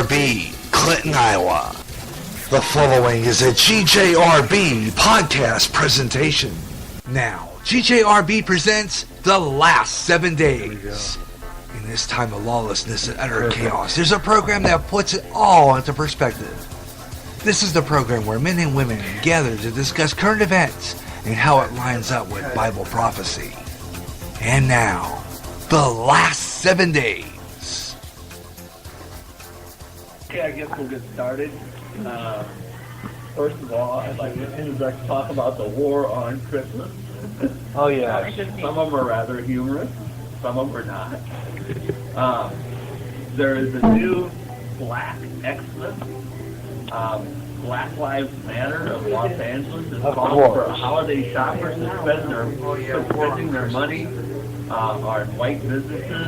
GJRB, Clinton, Iowa. The following is a GJRB podcast presentation. Now, GJRB presents The Last 7 Days. In this time of lawlessness and utter chaos, there's a program that puts it all into perspective. This is the program where men and women gather to discuss current events and how it lines up with Bible prophecy. And now, The Last 7 Days. Okay, I guess we'll get started. First of all, I'd like to talk about the war on Christmas. Oh, yeah. Some of them are rather humorous, some of them are not. There is a new Black Xmas. Black Lives Matter of Los Angeles is calling for holiday shoppers to spending their money on white businesses and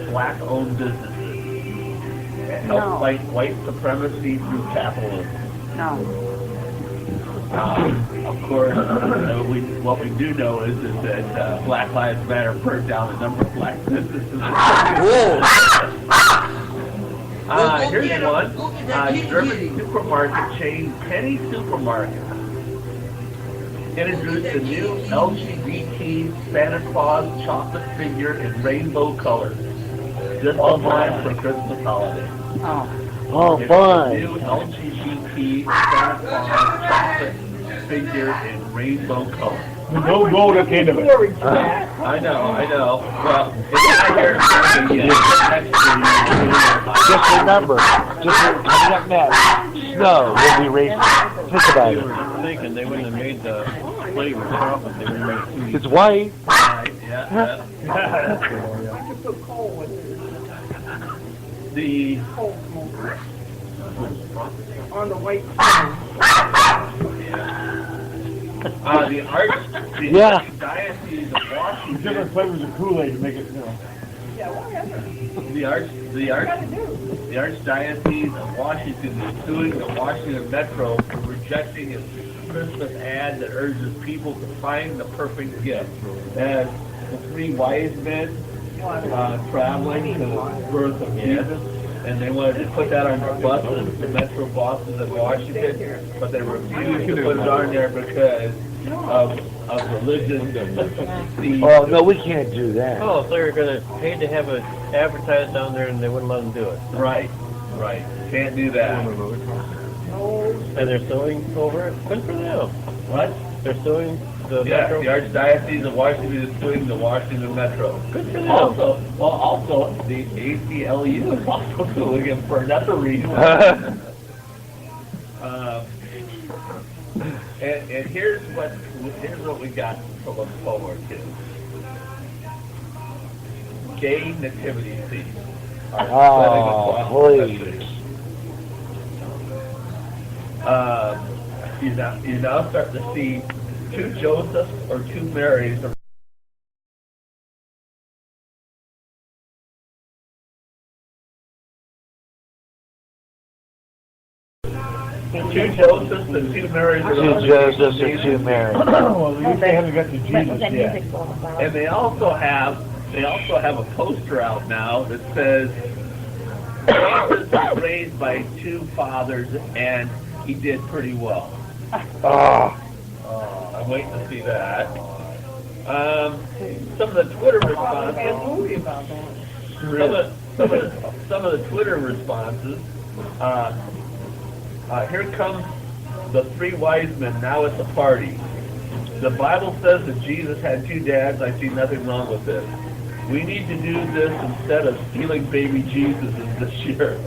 black-owned businesses. Help fight white supremacy through capitalism. Of course, what we do know is that Black Lives Matter burned down a number of black businesses. Here's one. German supermarket chain Penny Supermarket introduced a new LGBT Santa Claus chocolate figure in rainbow colors. Just in time for Christmas holiday. Oh, fun. New LGBT Santa Claus chocolate figure in rainbow colors. Don't go to the end of it. I know. Well, it's not here yet. Just remember, coming up next, snow will be racing. Think about it. Thinking they wouldn't have made the flavor chocolate. They would have made It's white. Yeah. On the white the Archdiocese of Washington. Different flavors of Kool-Aid to make it, The Archdiocese of Washington is suing the Washington Metro for rejecting its Christmas ad that urges people to find the perfect gift. As the three wise men traveling to the birth of Jesus, and they wanted to put that on their buses, the Metro buses in Washington, but they refused to put it on there because of religion. Oh, no, we can't do that. Oh, so they're going to pay to have it advertised down there and they wouldn't let them do it. Right. Can't do that. And they're suing over it? Good for them. What? They're suing the Yeah, Metro? the Archdiocese of Washington is suing the Washington Metro. Good for them. Also, the ACLU is also suing him for another reason. And here's what we got to look forward to. Gay nativity scenes are spreading across the country. You now start to see two Josephs or two Marys. Two Josephs and two Marys. Two Josephs and two Marys. Well, they haven't got to Jesus yet. And they also have a poster out now that says Jesus was raised by two fathers and he did pretty well. I'm waiting to see that. Some of the Twitter responses. Some of the Twitter responses. Here comes the three wise men. Now it's a party. The Bible says that Jesus had two dads. I see nothing wrong with this. We need to do this instead of stealing baby Jesus this year.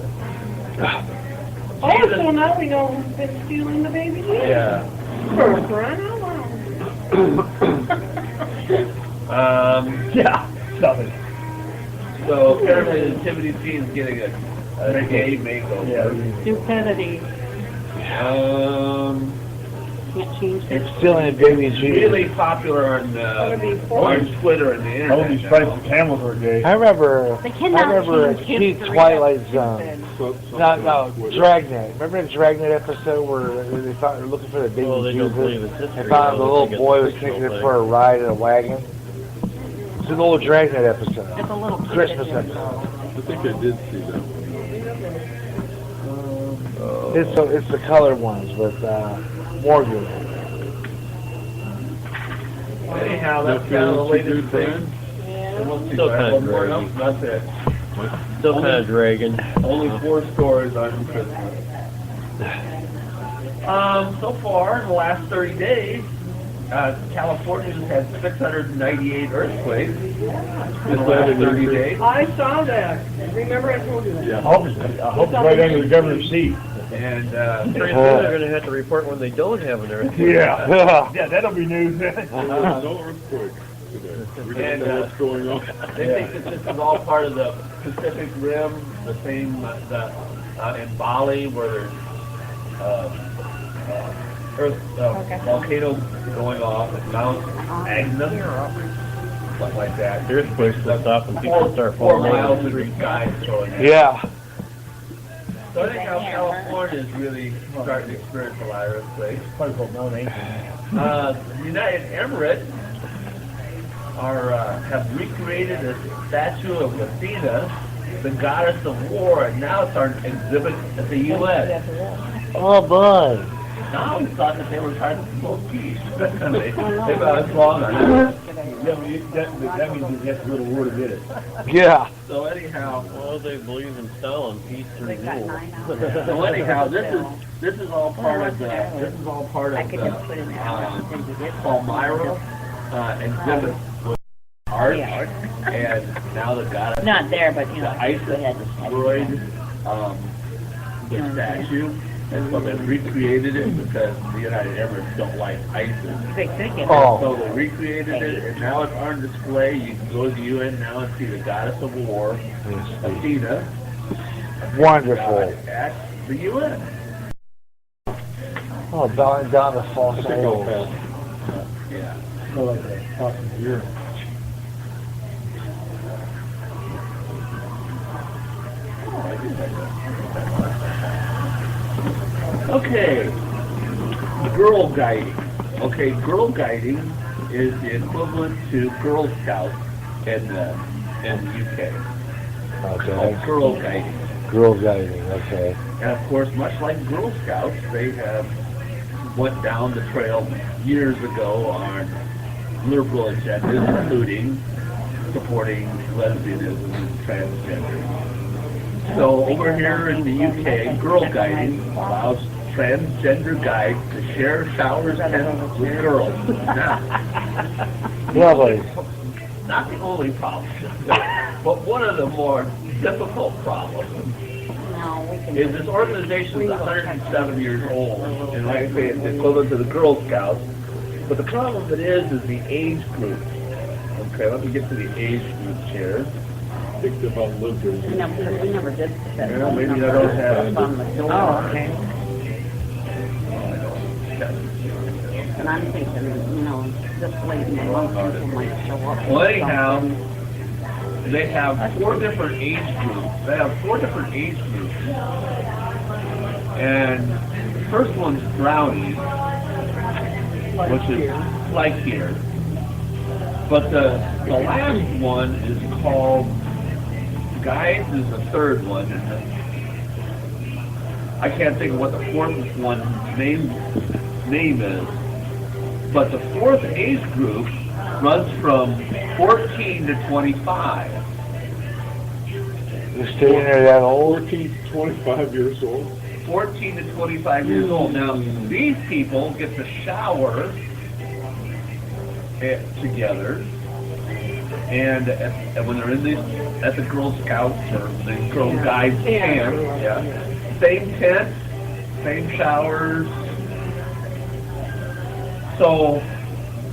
Oh, so now we know who's been stealing the baby Jesus. Yeah. For crying out loud. Yeah. So apparently the nativity scene is getting a gay makeover. Stupidity. Can't change it. It's still in baby Jesus. Really popular on Twitter and the internet. All these fights with camels are gay. I remember a cheap Twilight Zone. Dragnet. Remember the Dragnet episode where they thought they were looking for the baby Jesus? They found the little boy was taking it for a ride in a wagon. So an old Dragnet episode. It's a little Christmas episode. I think I did see that one. It's the color ones with Morgan. Anyhow, that's kind of the latest thing. Still kind of dragging. That's it. Still kind of dragging. Only 4 stores on Christmas. So far, in the last 30 days, California has had 698 earthquakes in the last 30 days. I saw that. Remember I told you that? Yeah. I hope it's right under the governor's seat. And Pretty soon they're going to have to report when they don't have an earthquake. Yeah. Yeah, that'll be news. No earthquake today. We don't know what's going on. they think that this is all part of the Pacific Rim, the same in Bali where there's volcanoes going off at Mount Agnes, stuff like that. The earthquakes will stop and people start 4 falling miles in the in the street. sky. Yeah. So I think how California is really starting to experience a lot of earthquakes. The United Emirates have recreated a statue of Athena, the goddess of war, and now it's on exhibit at the U.S. Oh boy. Now we thought that they were trying to promote peace. they got us wrong on that. That means you have to go to war to get it. Yeah. So anyhow, Well, they believe in Stalin, peace through rule. so anyhow, this is all part of the Palmyra exhibit with art, and now the goddess Not there, but, the ISIS destroyed the statue, and so they recreated it because the United Emirates don't like ISIS. Oh. So they recreated it, and now it's on display. You can go to the UN now and see the goddess of war, Athena, Wonderful. at the UN. Oh, bowing down the false I think I'll idols. pass. Yeah. I like that. Awesome beer. Okay, girl guiding. Okay, girl guiding is the equivalent to Girl Scouts in the UK. Okay. Called girl guiding. Girl guiding. Okay. And of course, much like Girl Scouts, they have went down the trail years ago on liberal agendas, including supporting lesbianism and transgender. So over here in the UK, girl guiding allows transgender guides to share showers tents with girls. Now, Lovely. not the only problem, but one of the more difficult problems is this organization is 107 years old, and like I say, it's equivalent to the Girl Scouts. But the problem it is the age group. Okay, let me get to the age groups here. Think about liberals. We never did that. Well, maybe I don't have it. Oh, okay. And I'm thinking, this late in the month, people might show up. Well, anyhow, they have 4 different age groups. And the first one's brownies, which is like here. But the last one is called guides is the third one. And I can't think of what the 4th one's name is. But the 4th age group runs from 14 to 25. You're staying there that old? 14, 25 years old. 14 to 25 years old. Now, these people get to shower together, and when they're in at the Girl Scouts or the Girl Guides camp, same tent, same showers. So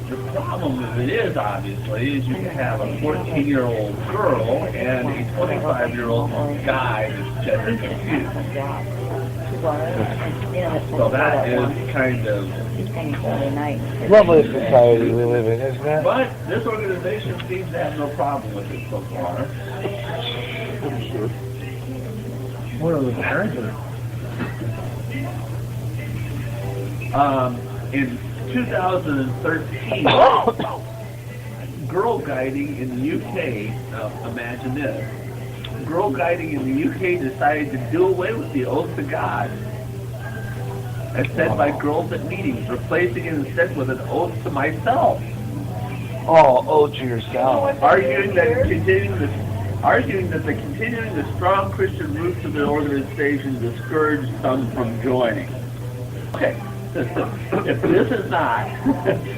the problem of it is, obviously, is you can have a 14-year-old girl and a 25-year-old guy that's gender confused. So that is kind of Lovely society we live in, isn't it? But this organization seems to have no problem with it so far. I'm sure. What are the parents? In 2013, Girl Guiding in the UK, imagine this, Girl Guiding in the UK decided to do away with the oath to God, as said by girls at meetings, replacing it instead with an oath to myself. Oh, oath to yourself. Arguing that the continuing the strong Christian roots of the organization discouraged some from joining. Okay, if this is not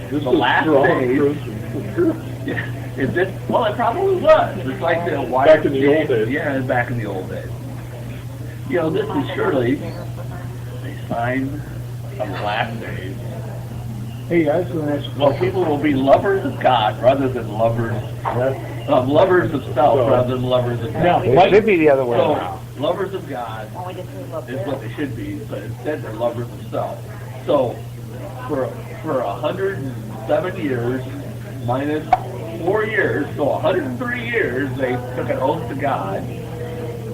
the last days, is this? Well, it probably was. It's like the back in the old days. Yeah, back in the old days. You know, this is surely a sign of the last days. Hey guys, so that's Well, people will be lovers of God rather than lovers of self rather than lovers of God. now. It should be the other way So, around. lovers of God is what they should be, but instead they're lovers of self. So, for 107 years minus 4 years, so 103 years, they took an oath to God,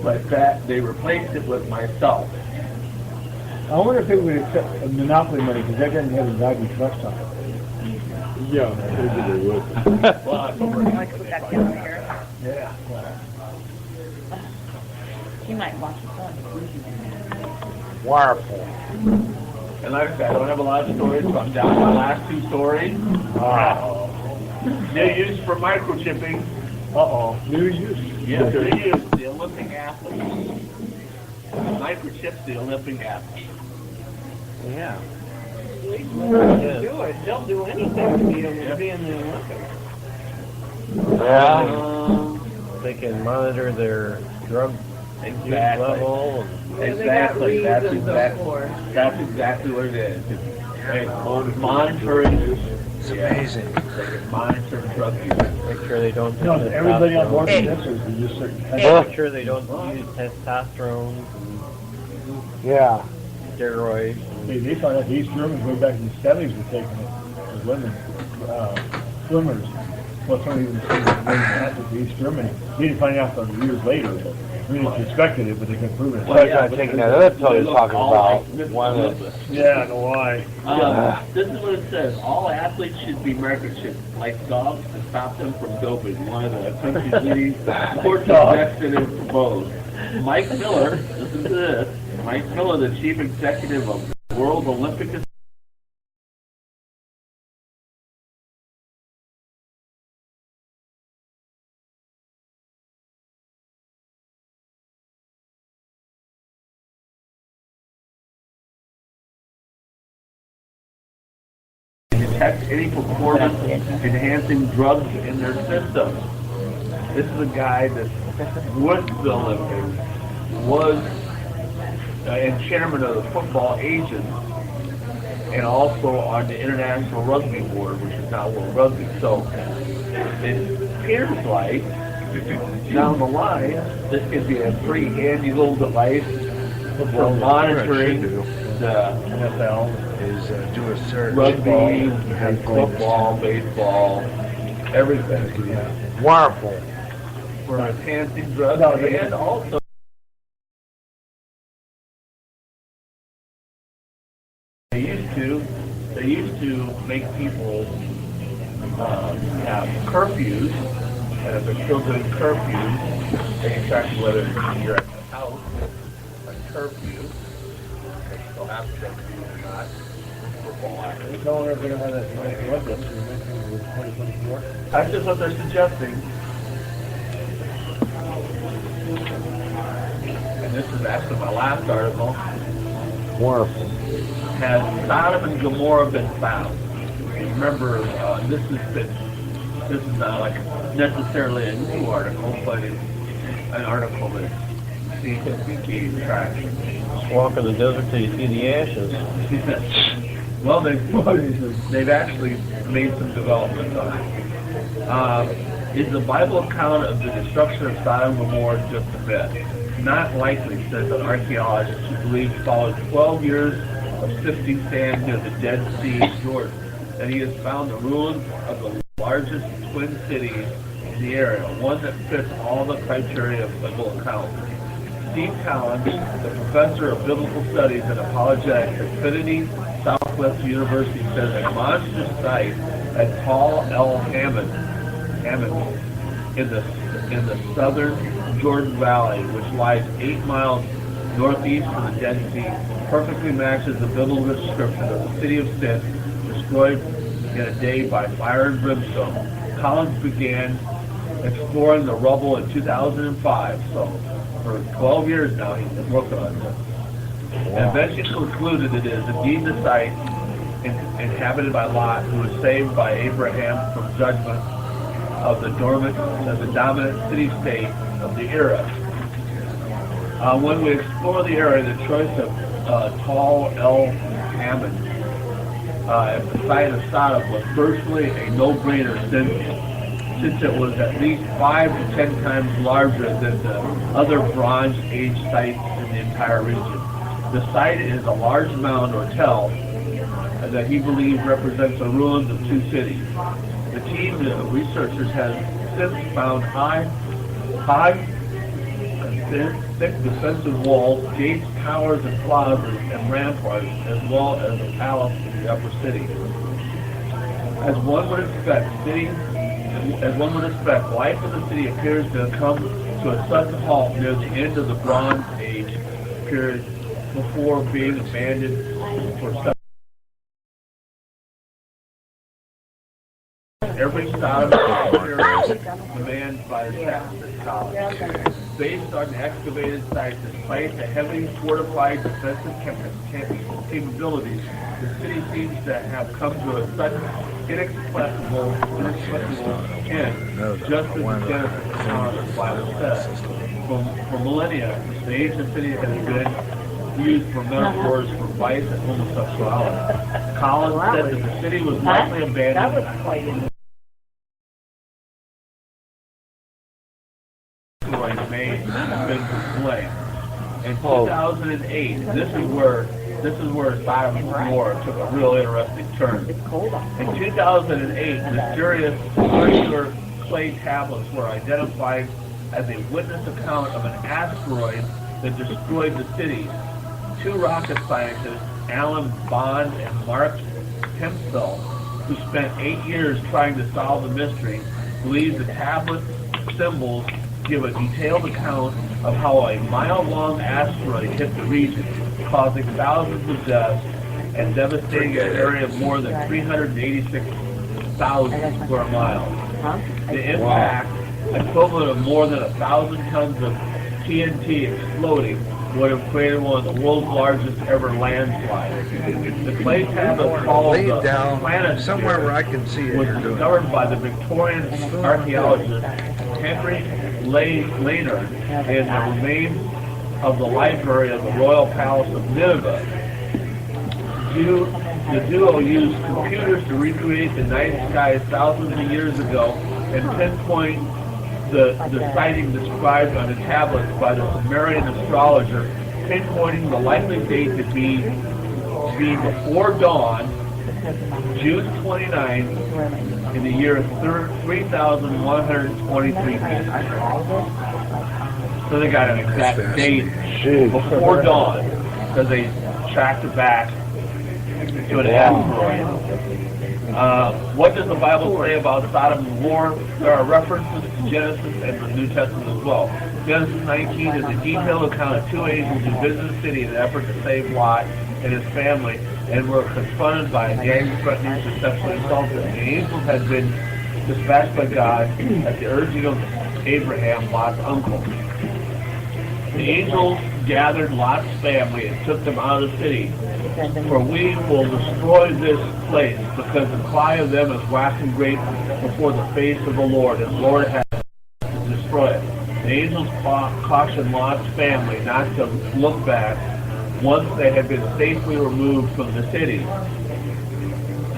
but that they replaced it with myself. I wonder if they would accept monopoly money because that doesn't have a value trust on it. Yeah, maybe they would. Like put that down here. Yeah. She might watch it on. Wonderful. And like I said, I don't have a lot of stories, so I'm down to the last 2 stories. They're used for microchipping. New use. Yes, they use the Olympic athletes. Microchips the Olympic athletes. Yeah. Do it. They'll do anything to be able to be in the Olympics. Yeah. They can monitor their drug use Exactly. level. Exactly. That's exactly what it is. It's monitoring. It's amazing. They can monitor drug use. Make sure they don't. No, use everybody on board with testosterone. this is just certain kinds Make sure they don't use testosterone, Yeah. steroids. They found out the East Germans way back in the 70s were taking it as women, swimmers. Well, some even the athletes in East Germany. They didn't find out until years later. We just suspected it, but they couldn't prove it. So I'm not taking that other pill you're talking about. One of the... Yeah, I know why. This is what it says. All athletes should be microchipped, like dogs, to stop them from doping. One of the country's leading sports executives proposed. Mike Miller, listen to this. Mike Miller, the chief executive of the World Olympic detect any performance-enhancing drugs in their system. This is a guy that was the Olympics, was and chairman of the football agents, and also on the International Rugby Board, which is now World Rugby. So it appears like down the line, this could be a pretty handy little device for monitoring the NFL. Is do a search. rugby, and football, baseball, everything. Wonderful. For enhancing drugs and also they used to make people have curfews, and if they're still doing curfews, they can track whether you're at the house, like curfew, they still have to go to or not. Football athletes. No one ever going to have that Olympics in 2024. That's just what they're suggesting. And this is actually my last article. Wonderful. Has Sodom and Gomorrah been found? Remember, this is not like necessarily a new article, but it's an article that seems to be gaining traction. Just walk in the desert till you see the ashes. Well, they've actually made some developments on it. Is the Bible account of the destruction of Sodom and Gomorrah just a myth? Not likely, says an archaeologist who believes following 12 years of sifting sand near the Dead Sea, Jordan, that he has found the ruins of the largest twin cities in the area, one that fits all the criteria of Bible accounts. Steve Collins, the professor of biblical studies and apologetics at Trinity Southwest University, says a monstrous site at Paul El Hammond Hammond in the southern Jordan Valley, which lies 8 miles northeast of the Dead Sea, perfectly matches the biblical description of the city of sin, destroyed in a day by fire and brimstone. Collins began exploring the rubble in 2005, so for 12 years now he's been working on this. And eventually concluded it is indeed the site inhabited by Lot, who was saved by Abraham from judgment of the dominant city-state of the era. When we explore the area, the choice of Tal El Hammond at the site of Sodom was virtually a no-brainer since it was at least 5 to 10 times larger than the other Bronze Age sites in the entire region. The site is a large mound or tell that he believes represents the ruins of 2 cities. The team of researchers has since found high and thick defensive walls, gates, towers, and plazas, and ramparts, as well as a palace in the upper city. As one would expect, life in the city appears to have come to a sudden halt near the end of the Bronze Age period, before being abandoned for some. Every Sodom demanded by the tax college. Based on the excavated site, despite the heavily fortified defensive capabilities, the city seems to have come to a sudden, inexplicable end, just as the Genesis account of the Bible says. For millennia, the ancient city has been used for metaphors for vice and homosexuality. Collins said that the city was likely abandoned. Made been displayed. In 2008, this is where Sodom and Gomorrah took a real interesting turn. In 2008, mysterious circular clay tablets were identified as a witness account of an asteroid that destroyed the city. 2 rocket scientists, Alan Bond and Mark Hemphill, who spent 8 years trying to solve the mystery, believe the tablet symbols give a detailed account of how a mile-long asteroid hit the region, causing thousands of deaths and devastating an area of more than 386,000 square miles. The impact, equivalent of more than 1,000 tons of TNT exploding, would have created one of the world's largest ever landslides. The clay tablet called the planet somewhere where I can see it. was discovered by the Victorian archaeologist Henry Laynard in the remains of the library of the Royal Palace of Nineveh. The duo used computers to recreate the night skies thousands of years ago and pinpoint the sighting described on the tablets by the Sumerian astrologer, pinpointing the likely date to be before dawn, June 29th, in the year 3,123 BC. So they got an exact date before dawn, because they tracked it back to an asteroid. What does the Bible say about Sodom and Gomorrah? There are references to Genesis and the New Testament as well. Genesis 19 is a detailed account of 2 angels who visited the city in an effort to save Lot and his family, and were confronted by a gang threatening to sexually assault them. The angels had been dispatched by God at the urging of Abraham, Lot's uncle. The angels gathered Lot's family and took them out of the city. For we will destroy this place, because the cry of them is waxing great before the face of the Lord, and the Lord has to destroy it. The angels cautioned Lot's family not to look back once they had been safely removed from the city.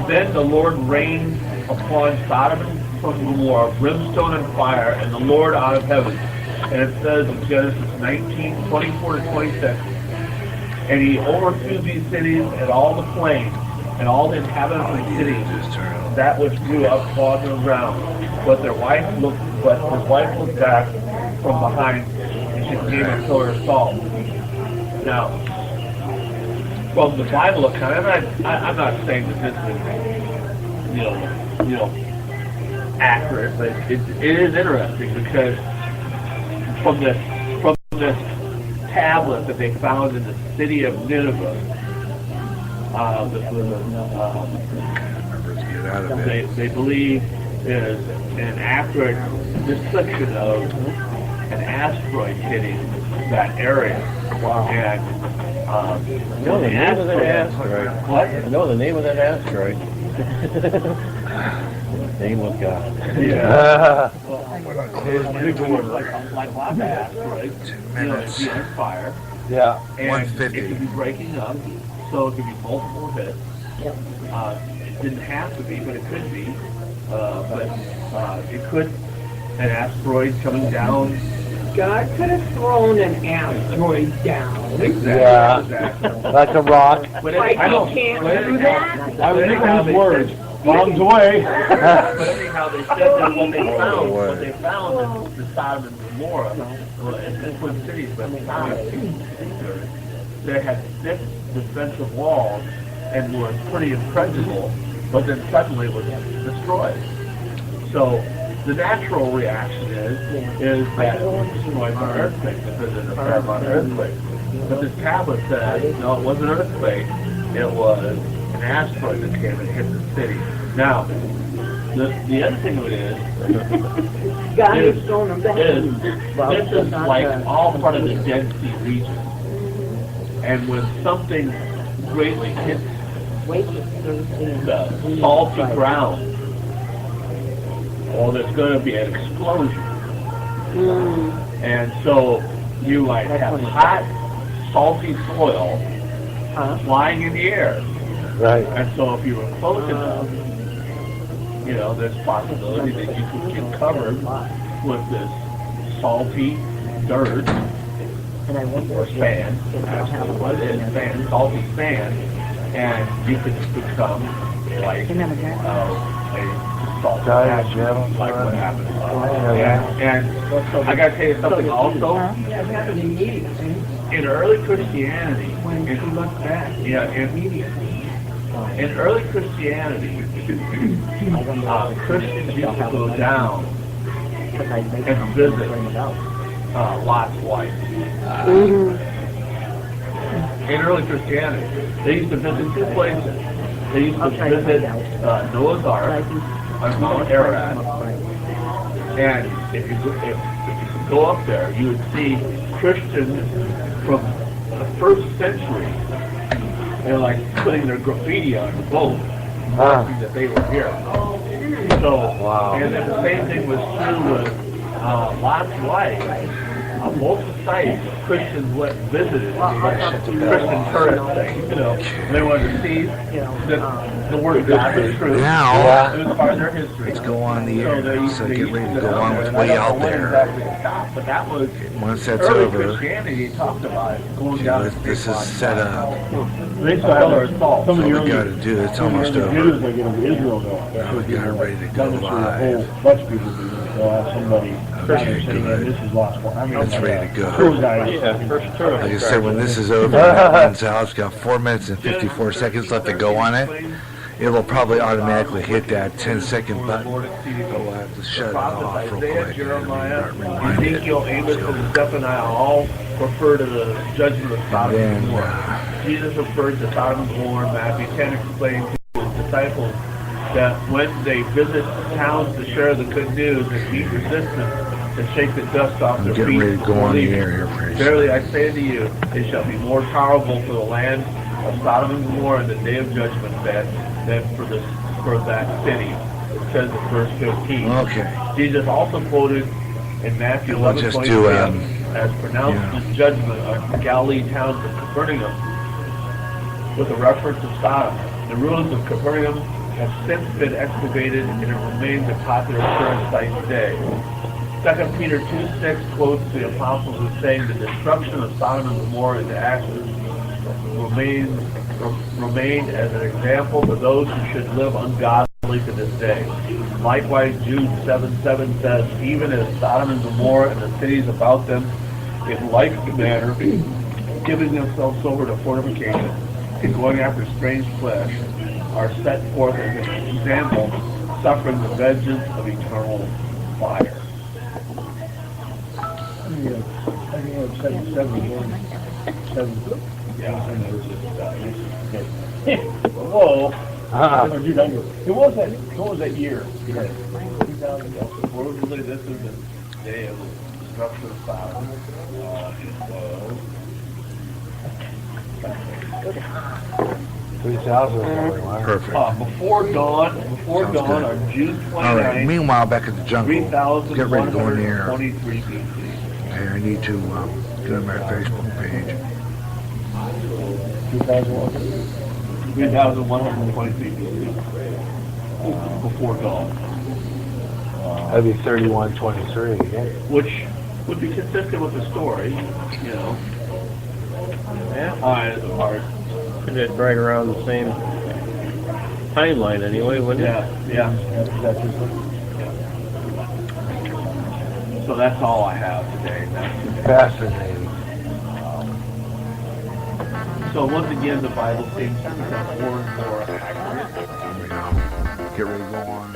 Then the Lord rained upon Sodom and Gomorrah brimstone and fire, and the Lord out of heaven. And it says in Genesis 19:24-26, and he overthrew these cities and all the plain, and all the inhabitants of the cities, that which grew up on the ground. But his wife looked back from behind, and she became a pillar of salt. Now, from the Bible account, I'm not saying that this is, accurate, but it is interesting because from this tablet that they found in the city of Nineveh, they believe is an accurate description of an asteroid hitting that area. Wow. And I know the name of that asteroid. What? I know the name of that asteroid. Name of God. Yeah. Like lava asteroid, it'd be on fire. Yeah. And 150. it could be breaking up, so it could be multiple hits. It didn't have to be, but it could be. It could, an asteroid coming down. God could have thrown an asteroid down. Exactly. Like a rock. But Like I don't. you can't do that? I was thinking his words. Bombs away. But anyhow, they said that what they found is the Sodom and Gomorrah, in Twin Cities, but they had thick defensive walls and were pretty impregnable, but then suddenly it was destroyed. So the natural reaction is that it was destroyed by an earthquake because there's a fair amount of earthquake. But this tablet said, no, it wasn't an earthquake, it was an asteroid that came and hit the city. Now, the other thing of it is, God has thrown them back. this is like all part of the Dead Sea region. And when something greatly hits the salty ground, well, there's going to be an explosion. And so you might have hot, salty soil flying in the air. Right. And so if you were close enough, there's possibility that you could get covered with this salty dirt or sand. Actually, what it is, sand, salty sand, and you could become like a salty asteroid, like what happened. And I got to tell you something also. In early Christianity, in early Christianity, Christians used to go down and visit Lot's wife. In early Christianity, they used to visit two places. They used to visit Noah's Ark on Mount Ararat, and if you go up there, you would see Christians from the first century. They're like putting their graffiti on the boat, marking that they were here. So, and then the same thing was true with Lot's wife. Most of the sites Christians went and visited, Christian tourist thing, they wanted to see that the Word of God was true. Now, it was part of their history. let's go on the air. So get ready to go on with Way Out There. But that was Once that's early over, Christianity talked about it, going down the this is set up. They still have some of the We early got to do. It's almost over. videos they get of Israel though. Now we got it ready to go A whole live. bunch of people do this. They'll have somebody Okay, saying, good. this is lost one. I mean, It's ready to go. tour guide. Like I said, when this is over, it runs out. It's got 4 minutes and 54 seconds left to go on it. It'll probably automatically hit that 10-second button. But we'll have to shut it off real quick. Jeremiah, Rewind it. Ezekiel, Amos, and Zephaniah all refer to the judgment of Sodom and And Gomorrah. Jesus referred to Sodom and Gomorrah. Matthew 10 explained to his disciples that when they visit towns to share the good news and meet resistance and shake the dust off I'm their getting feet, ready to go on the air here pretty soon. verily I say to you, it shall be more powerful for the land of Sodom and Gomorrah in the day of judgment than for that city. It says in verse 15. Okay. Jesus also quoted in Matthew We'll 11, just 23, do, as pronounced his judgment on the Galilee towns of Capernaum with a reference to Sodom. The ruins of Capernaum have since been excavated and it remains a popular tourist site today. 2 Peter 2:6 quotes the apostles as saying the destruction of Sodom and Gomorrah into ashes remained as an example for those who should live ungodly to this day. Likewise, Jude 7:7 says, even as Sodom and Gomorrah and the cities about them, in like manner, giving themselves over to fornication and going after strange flesh, are set forth as an example suffering the vengeance of eternal fire. I think you have 771. Yeah, I know. Whoa. It was that. What was that year? 2000. Supposedly, this is the day of the destruction of Sodom. It was. 3,000. Perfect. Before dawn Sounds on good. June 29th. All right. Meanwhile, back at the jungle, get ready to go in the air. 3,123 BC. Okay, I need to get on my Facebook page. 3,123 BC. Before dawn. That'd be 3123. Yeah. Which would be consistent with the story, you know. Yeah. Put it right around the same timeline anyway, wouldn't it? Yeah. So that's all I have today. Fascinating. So once again, the Bible seems to become more and more accurate. Here we go. Get ready to go on.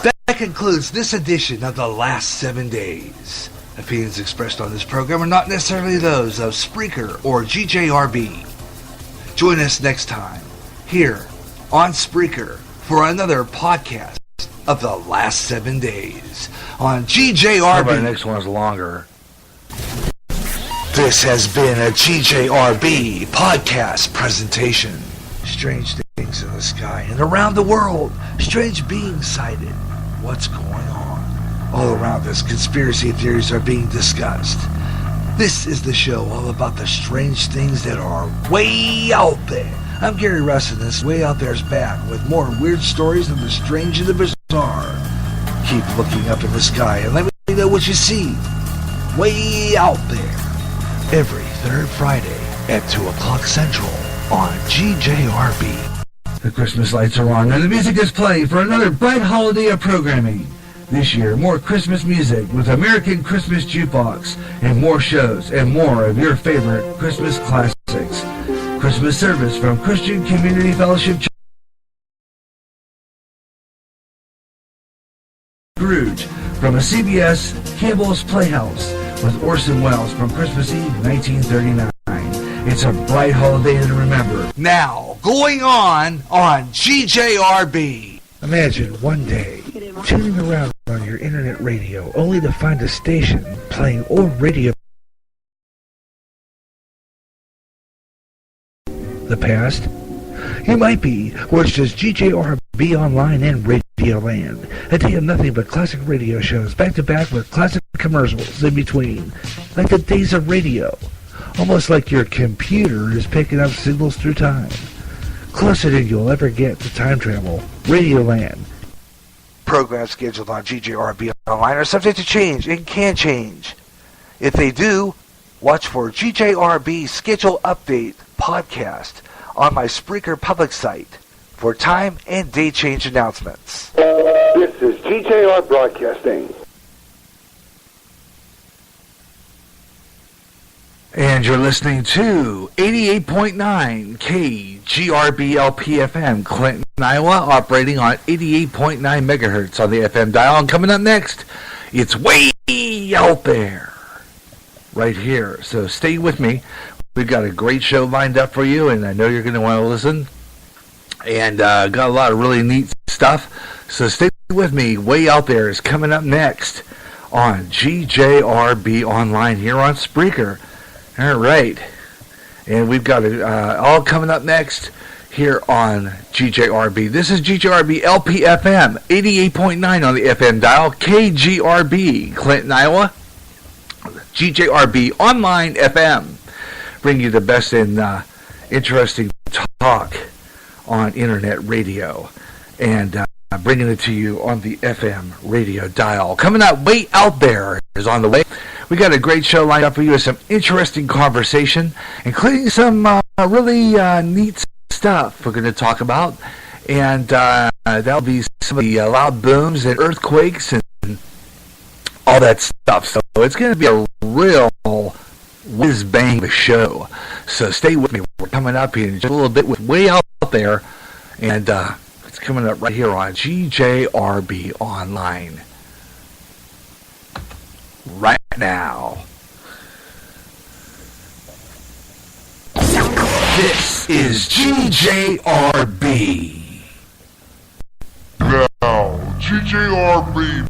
That concludes this edition of The Last 7 Days. Opinions expressed on this program are not necessarily those of Spreaker or GJRB. Join us next time here on Spreaker for another podcast of The Last 7 Days on GJRB. The next one's longer. This has been a GJRB podcast presentation. Strange things in the sky and around the world. Strange beings sighted. What's going on? All around us, conspiracy theories are being discussed. This is the show all about the strange things that are way out there. I'm Gary Russ, and this Way Out There's back with more weird stories of the strange and the bizarre. Keep looking up in the sky and let me know what you see. Way out there. Every third Friday at 2 o'clock Central on GJRB. The Christmas lights are on and the music is playing for another bright holiday of programming. This year, more Christmas music with American Christmas Jukebox and more shows and more of your favorite Christmas classics. Christmas service from Christian Community Fellowship Scrooge from a CBS Campbell's Playhouse with Orson Welles from Christmas Eve 1939. It's a bright holiday to remember. Now, going on GJRB. Imagine one day tuning around on your internet radio only to find a station playing old radio. The past? You might be, where it's just GJRB online and Radio Land. A day of nothing but classic radio shows back to back with classic commercials in between. Like the days of radio. Almost like your computer is picking up signals through time. Closer than you'll ever get to time travel. Radio Land. Programs scheduled on GJRB online are subject to change and can change. If they do, watch for GJRB Schedule Update podcast on my Spreaker public site for time and date change announcements. This is GJR Broadcasting. And you're listening to 88.9 KGRB LPFM, Clinton, Iowa, operating on 88.9 megahertz on the FM dial. And coming up next, it's Way Out There, right here. So stay with me. We've got a great show lined up for you, and I know you're going to want to listen. And got a lot of really neat stuff. So stay with me. Way Out There is coming up next on GJRB Online here on Spreaker. All right, and we've got it all coming up next here on GJRB. This is GJRB LPFM, 88.9 on the FM dial, KGRB, Clinton, Iowa, GJRB Online FM, bring you the best in interesting talk on internet radio, and bringing it to you on the FM radio dial. Coming up, Way Out There is on the way. We got a great show lined up for you with some interesting conversation, including some really neat stuff we're going to talk about. And that'll be some of the loud booms and earthquakes and all that stuff. So it's going to be a real whiz bang the show. So stay with me. We're coming up here in just a little bit with Way Out There, and it's coming up right here on GJRB Online. Right now. This is GJRB. Now, GJRB